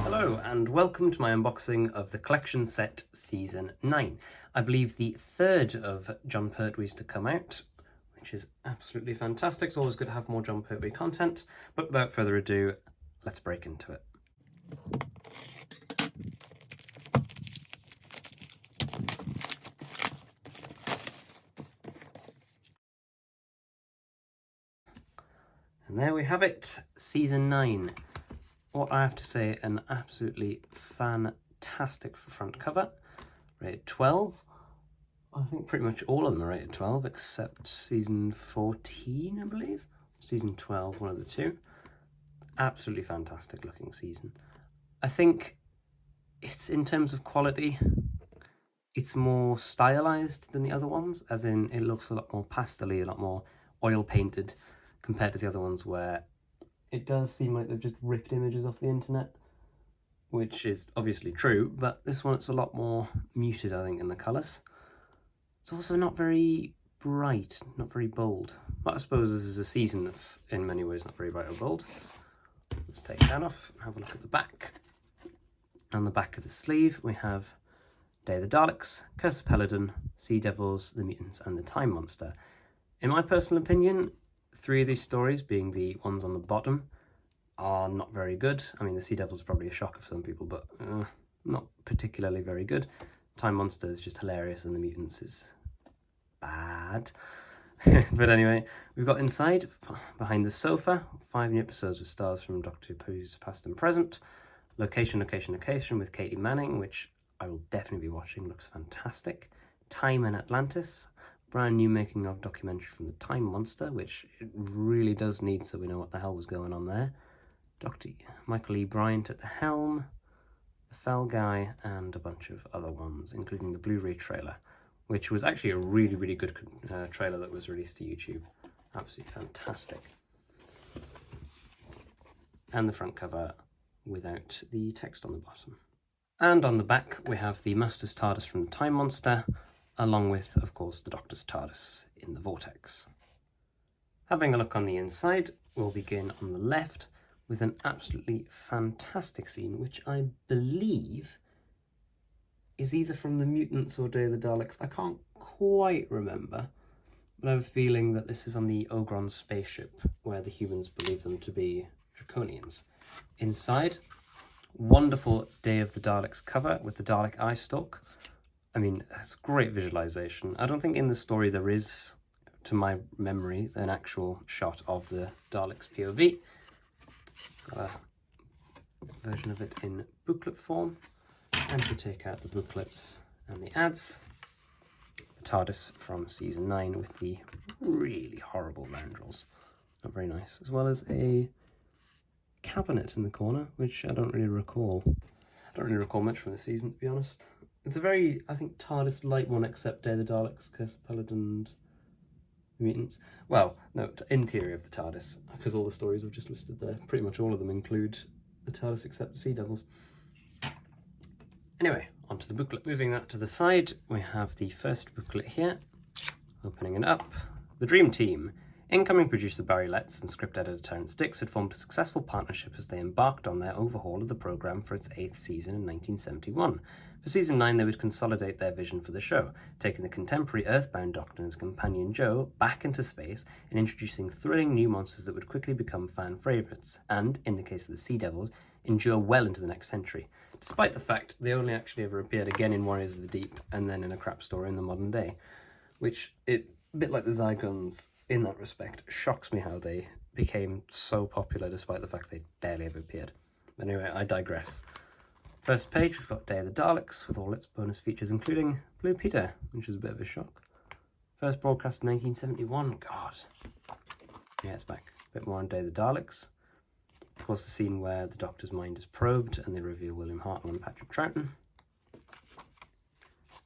Hello and welcome to my unboxing of the collection set Season 9. I believe the third of Jon Pertwee's to come out, which is absolutely fantastic. It's always good to have more Jon Pertwee content, but without further ado, let's break into it. And there we have it, Season 9. What I have to say, an absolutely fantastic front cover, rated 12. I think pretty much all of them are rated 12, except Season 14, I believe. Season 12, one of the two. Absolutely fantastic looking season. I think it's, in terms of quality, it's more stylized than the other ones, as in it looks a lot more pastel-y, a lot more oil painted compared to the other ones, where it does seem like they've just ripped images off the internet, which is obviously true, but this one it's a lot more muted, I think, in the colours. It's also not very bright, not very bold. But I suppose this is a season that's in many ways not very bright or bold. Let's take that off and have a look at the back. On the back of the sleeve we have Day of the Daleks, Curse of Peladon, Sea Devils, the Mutants and the Time Monster. In my personal opinion, 3 of these stories, being the ones on the bottom, are not very good. I mean, the Sea Devils is probably a shocker for some people, but not particularly very good. Time Monster is just hilarious and the Mutants is bad. But anyway, we've got inside, behind the sofa, 5 new episodes with stars from Doctor Who's past and present. Location with Katie Manning, which I will definitely be watching, looks fantastic. Time in Atlantis, brand new making of documentary from the Time Monster, which it really does need, so we know what the hell was going on there. Dr. Michael E. Bryant at the helm, the Fell Guy, and a bunch of other ones, including the Blu Ray trailer, which was actually a really good trailer that was released to YouTube. Absolutely fantastic. And the front cover without the text on the bottom. And on the back we have the Master's TARDIS from the Time Monster, along with, of course, the Doctor's TARDIS in the Vortex. Having a look on the inside, we'll begin on the left with an absolutely fantastic scene, which I believe is either from the Mutants or Day of the Daleks. I can't quite remember, but I have a feeling that this is on the Ogron spaceship, where the humans believe them to be Draconians. Inside, wonderful Day of the Daleks cover with the Dalek eye stalk. I mean, it's great visualization. I don't think in the story there is, to my memory, an actual shot of the Daleks POV. Got a version of it in booklet form. And to take out the booklets and the ads, the TARDIS from Season 9 with the really horrible mandrels. Not very nice. As well as a cabinet in the corner, which I don't really recall. I don't really recall much from the season, to be honest. It's a very, I think, TARDIS-light one, except Day of the Daleks, Curse of Peladon, and the Mutants. Well, no, interior of the TARDIS, because all the stories I've just listed there, pretty much all of them include the TARDIS except the Sea Devils. Anyway, onto the booklets. Moving that to the side, we have the first booklet here. Opening it up. The Dream Team. Incoming producer Barry Letts and script editor Terence Dix had formed a successful partnership as they embarked on their overhaul of the programme for its 8th season in 1971. For Season 9, they would consolidate their vision for the show, taking the contemporary Earthbound Doctor and his companion Jo back into space and introducing thrilling new monsters that would quickly become fan favourites, and, in the case of the Sea Devils, endure well into the next century, despite the fact they only actually ever appeared again in Warriors of the Deep and then in a crap story in the modern day, which, a bit like the Zygons in that respect, shocks me how they became so popular despite the fact they barely ever appeared. Anyway, I digress. First page, we've got Day of the Daleks with all its bonus features, including Blue Peter, which is a bit of a shock. First broadcast in 1971, God. Yeah, it's back. A bit more on Day of the Daleks. Of course, the scene where the Doctor's mind is probed and they reveal William Hartnell and Patrick Troughton.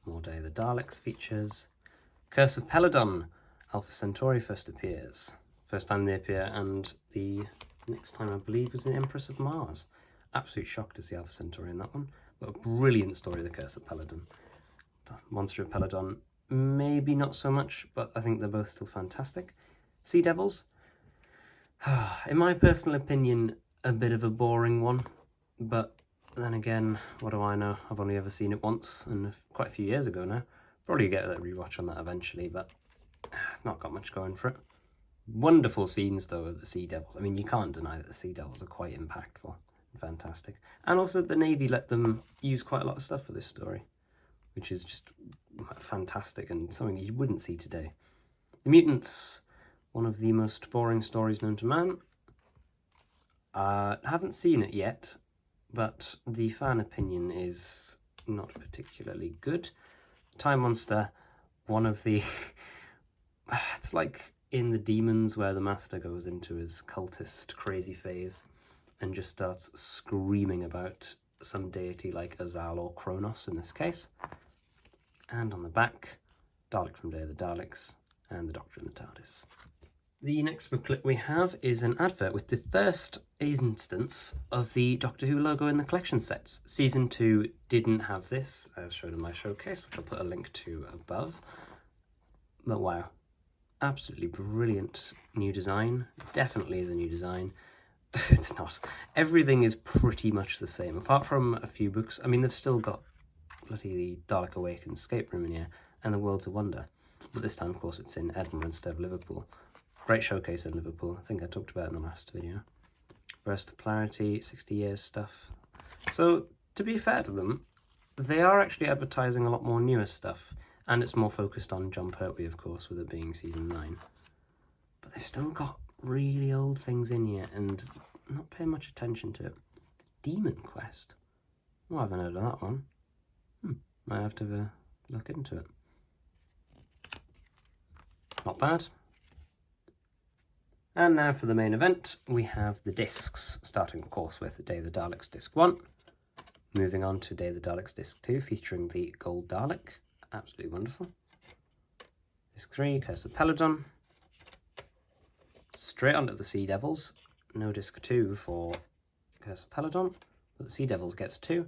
More Day of the Daleks features. Curse of Peladon. Alpha Centauri first appears. First time they appear, and the next time I believe is the Empress of Mars. Absolute shock to see Alpha Centauri in that one, but a brilliant story, The Curse of Peladon. The Monster of Peladon maybe not so much, but I think they're both still fantastic. Sea Devils, in my personal opinion, a bit of a boring one, but then again, what do I know? I've only ever seen it once, and quite a few years ago now. Probably get a rewatch on that eventually, but not got much going for it. Wonderful scenes, though, of the Sea Devils. I mean, you can't deny that the Sea Devils are quite impactful and fantastic. And also, the Navy let them use quite a lot of stuff for this story, which is just fantastic and something you wouldn't see today. The Mutants, one of the most boring stories known to man. Haven't seen it yet, but the fan opinion is not particularly good. Time Monster, one of the... it's like in the Demons where the Master goes into his cultist crazy phase and just starts screaming about some deity like Azal or Kronos in this case. And on the back, Dalek from Day of the Daleks and the Doctor in the TARDIS. The next booklet we have is an advert with the first instance of the Doctor Who logo in the collection sets. Season 2 didn't have this, as shown in my showcase, which I'll put a link to above. But wow, absolutely brilliant new design. Definitely is a new design. It's not. Everything is pretty much the same, apart from a few books. I mean, they've still got bloody the Dalek Awakens escape room in here, and the World's a Wonder. But this time, of course, it's in Edinburgh instead of Liverpool. Great showcase in Liverpool. I think I talked about it in the last video. Burst of Clarity, 60 years stuff. So, to be fair to them, they are actually advertising a lot more newer stuff. And it's more focused on Jon Pertwee, of course, with it being season 9. But they've still got really old things in here and not paying much attention to it. Demon Quest? Well, I haven't heard of that one. Might have to look into it. Not bad. And now for the main event, we have the discs, starting of course with Day of the Daleks Disc 1, moving on to Day of the Daleks Disc 2, featuring the Gold Dalek, absolutely wonderful. Disc 3, Curse of Peladon, straight onto the Sea Devils, no Disc 2 for Curse of Peladon, but the Sea Devils gets 2.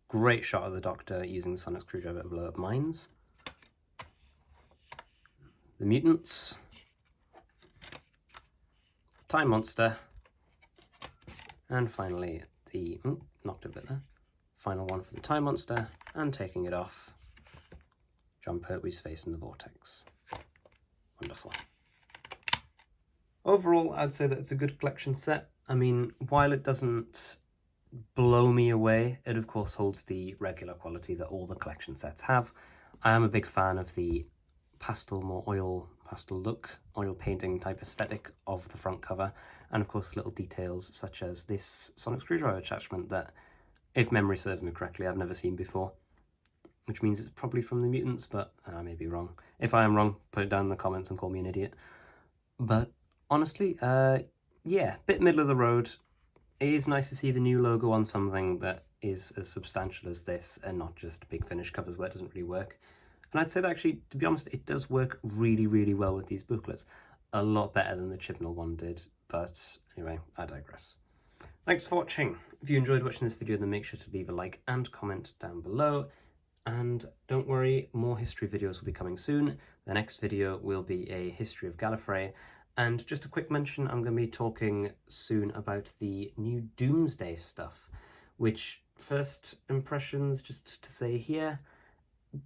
Great shot of the Doctor using the sonic screwdriver to blow up mines. The Mutants, Time Monster, and finally the, knocked a bit there, final one for the Time Monster, and taking it off, Jon Pertwee's face in the vortex. Wonderful. Overall, I'd say that it's a good collection set. I mean, while it doesn't blow me away, it of course holds the regular quality that all the collection sets have. I am a big fan of the pastel, more oil pastel look, oil painting type aesthetic of the front cover, and of course little details such as this sonic screwdriver attachment that, if memory serves me correctly, I've never seen before, which means it's probably from the Mutants, but I may be wrong. If I am wrong, put it down in the comments and call me an idiot. But honestly, yeah, bit middle of the road. It is nice to see the new logo on something that is as substantial as this and not just big finish covers where it doesn't really work. And I'd say that actually, to be honest, it does work really, really well with these booklets. A lot better than the Chibnall one did. But anyway, I digress. Thanks for watching. If you enjoyed watching this video, then make sure to leave a like and comment down below. And don't worry, more history videos will be coming soon. The next video will be a history of Gallifrey. And just a quick mention, I'm going to be talking soon about the new Doomsday stuff, which, first impressions, just to say here,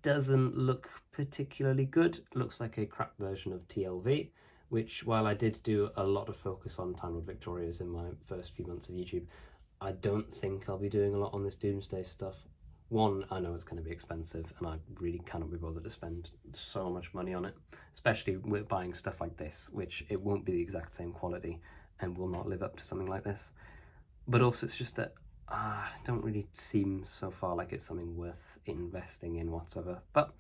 doesn't look particularly good. Looks like a crap version of TLV, which, while I did do a lot of focus on Time Lord Victorias in my first few months of YouTube, I don't think I'll be doing a lot on this Doomsday stuff. One, I know it's going to be expensive, and I really cannot be bothered to spend so much money on it, especially with buying stuff like this, which it won't be the exact same quality and will not live up to something like this. But also, it's just that it don't really seem so far like it's something worth investing in whatsoever. But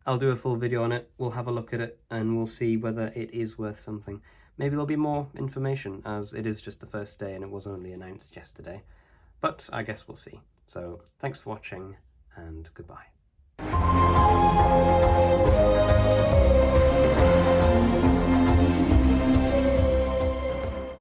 I'll do a full video on it, we'll have a look at it, and we'll see whether it is worth something. Maybe there'll be more information, as it is just the first day and it was only announced yesterday. But I guess we'll see. So thanks for watching, and goodbye.